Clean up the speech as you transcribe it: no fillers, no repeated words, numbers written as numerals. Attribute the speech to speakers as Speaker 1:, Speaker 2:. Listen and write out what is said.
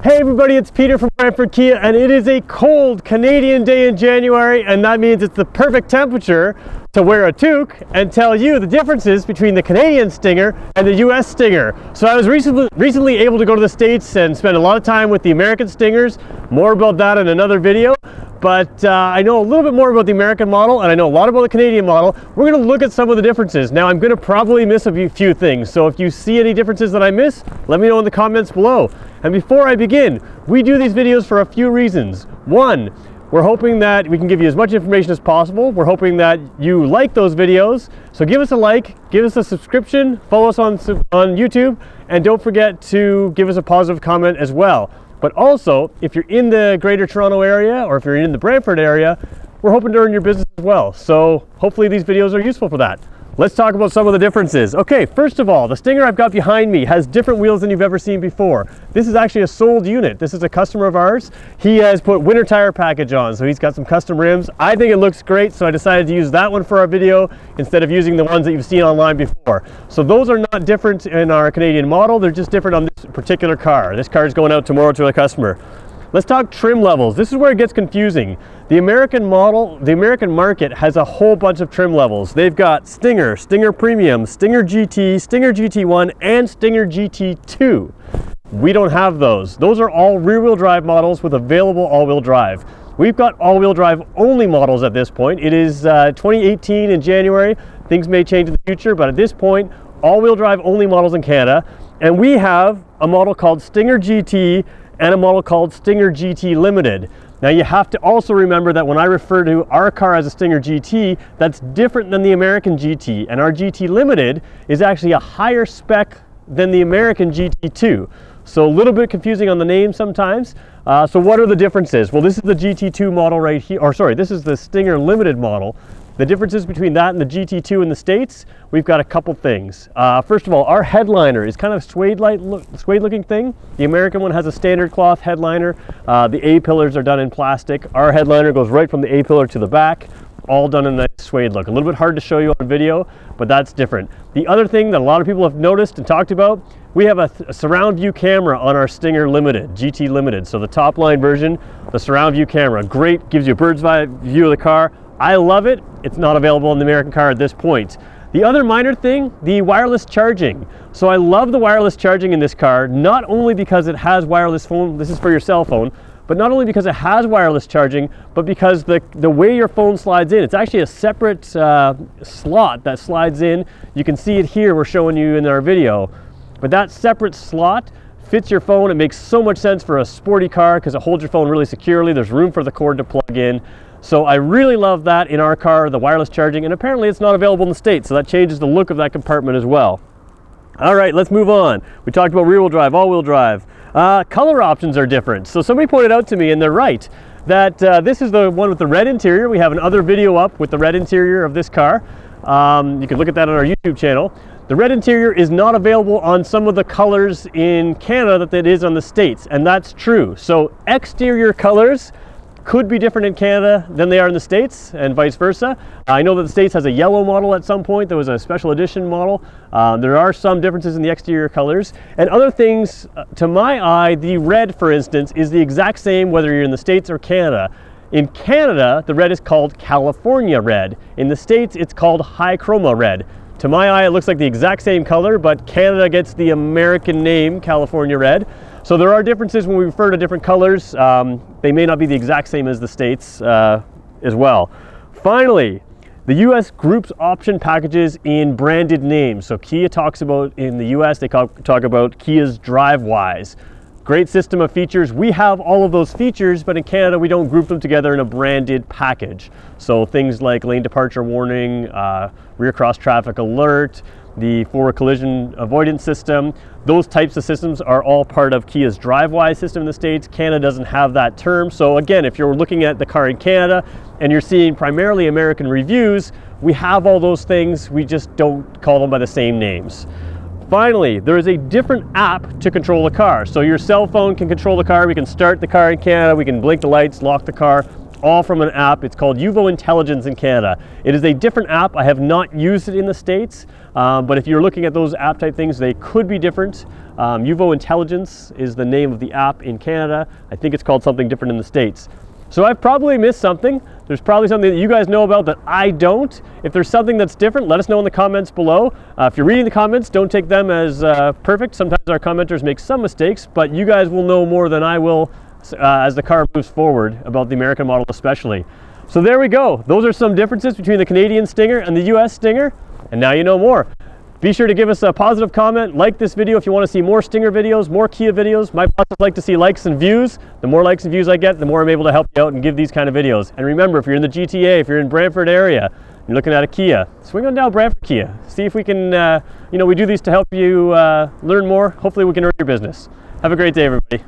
Speaker 1: Hey everybody, it's Peter from Brantford Kia, and it is a cold Canadian day in January, and that means it's the perfect temperature to wear a toque and tell you the differences between the Canadian Stinger and the US Stinger. So I was recently able to go to the States and spend a lot of time with the American Stingers. More about that in another video. But I know a little bit more about the American model, and I know a lot about the Canadian model. We're going to look at some of the differences. Now, I'm going to probably miss a few things, so if you see any differences that I miss, let me know in the comments below. And before I begin, we do these videos for a few reasons. One, we're hoping that we can give you as much information as possible. We're hoping that you like those videos, so give us a like, give us a subscription, follow us on YouTube, and don't forget to give us a positive comment as well. But also, if you're in the Greater Toronto area, or if you're in the Brantford area, we're hoping to earn your business as well. So hopefully these videos are useful for that. Let's talk about some of the differences. Okay, first of all, the Stinger I've got behind me has different wheels than you've ever seen before. This is actually a sold unit. This is a customer of ours. He has put winter tire package on, so he's got some custom rims. I think it looks great, so I decided to use that one for our video instead of using the ones that you've seen online before. So those are not different in our Canadian model, they're just different on this particular car. This car is going out tomorrow to a customer. Let's talk trim levels. This is where it gets confusing. The American model, the American market has a whole bunch of trim levels. They've got Stinger, Stinger Premium, Stinger GT, Stinger GT1, and Stinger GT2. We don't have those. Those are all rear-wheel drive models with available all-wheel drive. We've got all-wheel drive only models at this point. It is 2018 in January. Things may change in the future, but at this point, all-wheel drive only models in Canada. And we have a model called Stinger GT and a model called Stinger GT Limited. Now you have to also remember that when I refer to our car as a Stinger GT, that's different than the American GT, and our GT Limited is actually a higher spec than the American GT2. So a little bit confusing on the name sometimes. So what are the differences? Well, this is the GT2 model right here, or sorry, this is the Stinger Limited model. The differences between that and the GT2 in the States, we've got a couple things. First of all, our headliner is kind of suede looking thing. The American one has a standard cloth headliner. The A-pillars are done in plastic. Our headliner goes right from the A-pillar to the back, all done in a nice suede look. A little bit hard to show you on video, but that's different. The other thing that a lot of people have noticed and talked about, we have a surround view camera on our Stinger Limited, GT Limited. So the top line version, the surround view camera, great, gives you a bird's eye view of the car. I love it. It's not available in the American car at this point. The other minor thing, the wireless charging. So I love the wireless charging in this car, not only because it has wireless phone, this is for your cell phone, but not only because it has wireless charging, but because the way your phone slides in, it's actually a separate slot that slides in. You can see it here, we're showing you in our video. But that separate slot fits your phone. It makes so much sense for a sporty car because it holds your phone really securely. There's room for the cord to plug in. So I really love that in our car, the wireless charging, and apparently it's not available in the States, so that changes the look of that compartment as well. All right, let's move on. We talked about rear-wheel drive, all-wheel drive. Color options are different. So somebody pointed out to me, and they're right, that this is the one with the red interior. We have another video up with the red interior of this car. You can look at that on our YouTube channel. The red interior is not available on some of the colors in Canada that it is on the States, and that's true. So exterior colors could be different in Canada than they are in the States, and vice versa. I know that the States has a yellow model at some point. There was a special edition model. There are some differences in the exterior colors. And other things, to my eye, the red, for instance, is the exact same whether you're in the States or Canada. In Canada, the red is called California red. In the States, it's called high chroma red. To my eye, it looks like the exact same color, but Canada gets the American name, California red. So there are differences when we refer to different colors. They may not be the exact same as the States as well. Finally, the US groups option packages in branded names. So Kia talks about, in the US, they talk about Kia's DriveWise. Great system of features. We have all of those features, but in Canada, we don't group them together in a branded package. So things like lane departure warning, rear cross traffic alert, the forward collision avoidance system, those types of systems are all part of Kia's DriveWise system in the States. Canada doesn't have that term. So again, if you're looking at the car in Canada and you're seeing primarily American reviews, we have all those things, we just don't call them by the same names. Finally, there is a different app to control the car. So your cell phone can control the car. We can start the car in Canada, we can blink the lights, lock the car, all from an app. It's called Uvo Intelligence in Canada. It is a different app. I have not used it in the States, but if you're looking at those app type things, they could be different. Uvo Intelligence is the name of the app in Canada. I think it's called something different in the States. So I've probably missed something. There's probably something that you guys know about that I don't. If there's something that's different, let us know in the comments below. If you're reading the comments, don't take them as perfect. Sometimes our commenters make some mistakes, but you guys will know more than I will as the car moves forward about the American model especially. So there we go. Those are some differences between the Canadian Stinger and the US Stinger, and now you know more. Be sure to give us a positive comment, like this video if you want to see more Stinger videos, more Kia videos. My bosses like to see likes and views. The more likes and views I get, the more I'm able to help you out and give these kind of videos. And remember, if you're in the GTA, if you're in Brantford area, you're looking at a Kia, swing on down Brantford Kia. See if we can, we do these to help you learn more. Hopefully we can earn your business. Have a great day, everybody.